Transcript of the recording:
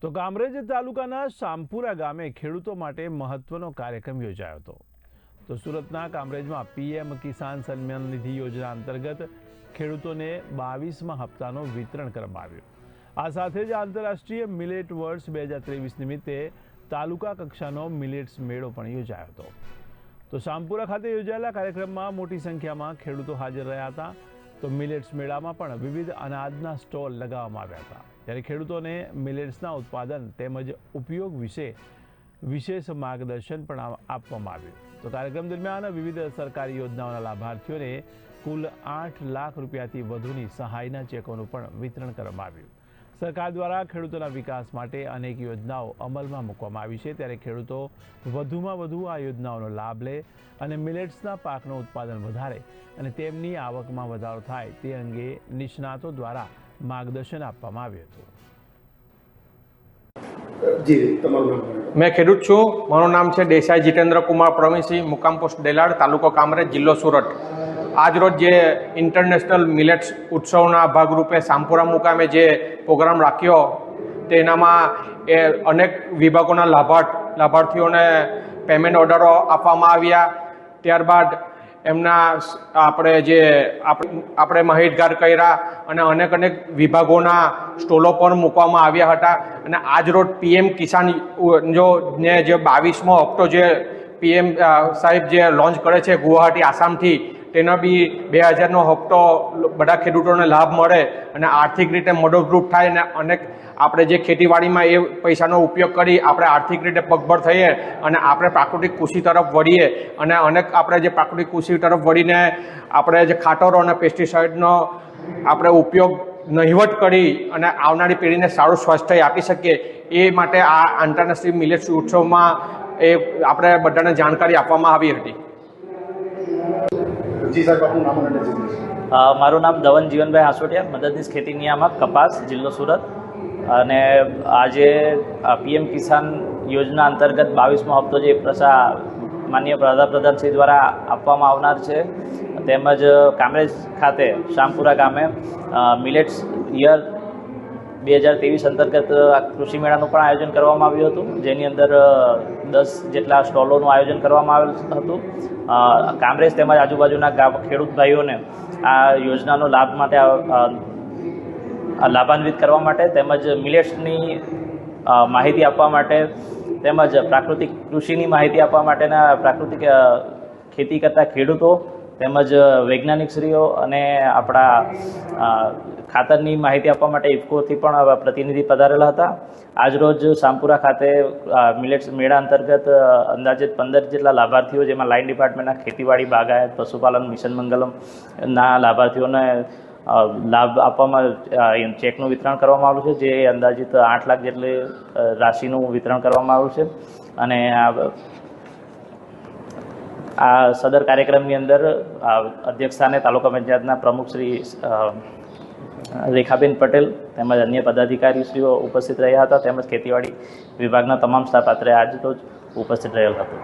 તો કામરેજ તાલુકાના શામપુરા ગામે ખેડૂતો માટે મહત્વનો કાર્યક્રમ યોજાયો હતો। તો સુરતના કામરેજમાં પીએમ કિસાન સન્માન નિધિ યોજના અંતર્ગત ખેડૂતોને 22મા હપ્તાનો વિતરણ કરવામાં આવ્યું। આ સાથે જ આંતરરાષ્ટ્રીય મિલેટ વર્ષ 2023 નિમિત્તે તાલુકા કક્ષાનો મિલેટ્સ મેળો પણ યોજાયો હતો। તો શામપુરા ખાતે યોજાયેલા કાર્યક્રમમાં મોટી સંખ્યામાં ખેડૂતો હાજર રહ્યા હતા। તો મિલેટ્સ મેળામાં પણ વિવિધ અનાજના સ્ટોલ લગાવવામાં આવ્યા હતા, ત્યારે ખેડૂતોને મિલેટ્સના ઉત્પાદન તેમજ ઉપયોગ વિશે વિશેષ માર્ગદર્શન પણ આપવામાં આવ્યું। તો કાર્યક્રમ દરમિયાન વિવિધ સરકારી યોજનાઓના લાભાર્થીઓને કુલ 8 લાખ રૂપિયાથી વધુની સહાયના ચેકોનું પણ વિતરણ કરવામાં આવ્યું। સરકાર દ્વારા ખેડૂતોના વિકાસ માટે અનેક યોજનાઓ અમલમાં મૂકવામાં આવી છે, ત્યારે ખેડૂતો વધુમાં વધુ આ યોજનાઓનો લાભ લે અને મિલેટ્સના પાકનું ઉત્પાદન વધારે અને તેમની આવકમાં વધારો થાય તે અંગે નિષ્ણાતો દ્વારા માર્ગદર્શન આપવામાં આવ્યું હતું। मैं खेडूत छूँ। मारू नाम है देसाई जितेन्द्र कुमार प्रवीणसिंह, मुकाम पोस्ट डेलाड़, तालुको कामरेज, जिल्लो सूरत। आज रोज जे इंटरनेशनल मिलेट्स उत्सवना भागरूपे शामपुरा मुकामे जे प्रोग्राम राख्यो तेनामां अनेक विभागोना लाभार्थीओने पेमेंट ऑर्डरो आपवामां आव्या। त्यारबाद एमना આપણે માહિતગાર કર્યા અને અનેક વિભાગોના સ્ટોલો પર મૂકવામાં આવ્યા હતા। અને આજ રોજ પીએમ કિસાન ને જે 22મો હપ્તો જે પીએમ સાહેબ જે લોન્ચ કરે છે ગુવાહાટી આસામથી, તેનો બી 2000નો હપ્તો બધા ખેડૂતોને લાભ મળે અને આર્થિક રીતે મદદરૂપ થાય અને અનેક આપણે જે ખેતીવાડીમાં એ પૈસાનો ઉપયોગ કરી આપણે આર્થિક રીતે પગભર થઈએ અને આપણે પ્રાકૃતિક કૃષિ તરફ વળીએ અને અનેક આપણે જે પ્રાકૃતિક કૃષિ તરફ વળીને આપણે જે ખાતરો અને પેસ્ટિસાઇડનો આપણે ઉપયોગ નહિવત કરી અને આવનારી પેઢીને સારું સ્વાસ્થ્ય આપી શકીએ એ માટે આ આંતરરાષ્ટ્રીય મિલેટ્સ ઉત્સવમાં એ આપણે બધાને જાણકારી આપવામાં આવી હતી। મારું નામ ધવન જીવનભાઈ હાંસોટિયા, મદદનીશ ખેતી નિયામક કપાસ, જિલ્લો સુરત। અને આજે પીએમ કિસાન યોજના અંતર્ગત 22મો હપ્તો જે માનનીય વડાપ્રધાનશ્રી દ્વારા આપવામાં આવનાર છે, તેમજ કામરેજ ખાતે શામપુરા ગામે મિલેટ્સ યર 2023 અંતર્ગત કૃષિ મેળાનું પણ આયોજન કરવામાં આવ્યું હતું, જેની અંદર 10 જેટલા સ્ટોલોનું આયોજન કરવામાં આવેલ હતું। કામરેજ તેમજ આજુબાજુના ખેડૂત ભાઈઓને આ યોજનાનો લાભ માટે લાભાન્વિત કરવા માટે તેમજ મિલેટ્સની માહિતી આપવા માટે તેમજ પ્રાકૃતિક કૃષિની માહિતી આપવા માટેના પ્રાકૃતિક ખેતી કરતા ખેડૂતો તેમજ વૈજ્ઞાનિકશ્રીઓ અને આપણા ખાતરની માહિતી આપવા માટે ઇફકોથી પણ પ્રતિનિધિ પધારેલા હતા। આજરોજ શામપુરા ખાતે મિલેટ્સ મેળા અંતર્ગત અંદાજિત 15 જેટલા લાભાર્થીઓ, જેમાં લાઇન ડિપાર્ટમેન્ટના ખેતીવાડી, બાગાયત, પશુપાલન, મિશન મંગલમના લાભાર્થીઓને લાભ આપવામાં ચેકનું વિતરણ કરવામાં આવ્યું છે, જે અંદાજિત 8 લાખ જેટલી રાશિનું વિતરણ કરવામાં આવ્યું છે। અને આ સદર કાર્યક્રમની અંદર અધ્યક્ષસ્થાને તાલુકા પંચાયતના પ્રમુખ શ્રી રેખાબેન પટેલ તેમજ અન્ય પદાધિકારીશ્રીઓ ઉપસ્થિત રહ્યા હતા, તેમજ ખેતીવાડી વિભાગના તમામ સ્ટાફ પાત્રે આજ રોજ ઉપસ્થિત રહેલ હતો।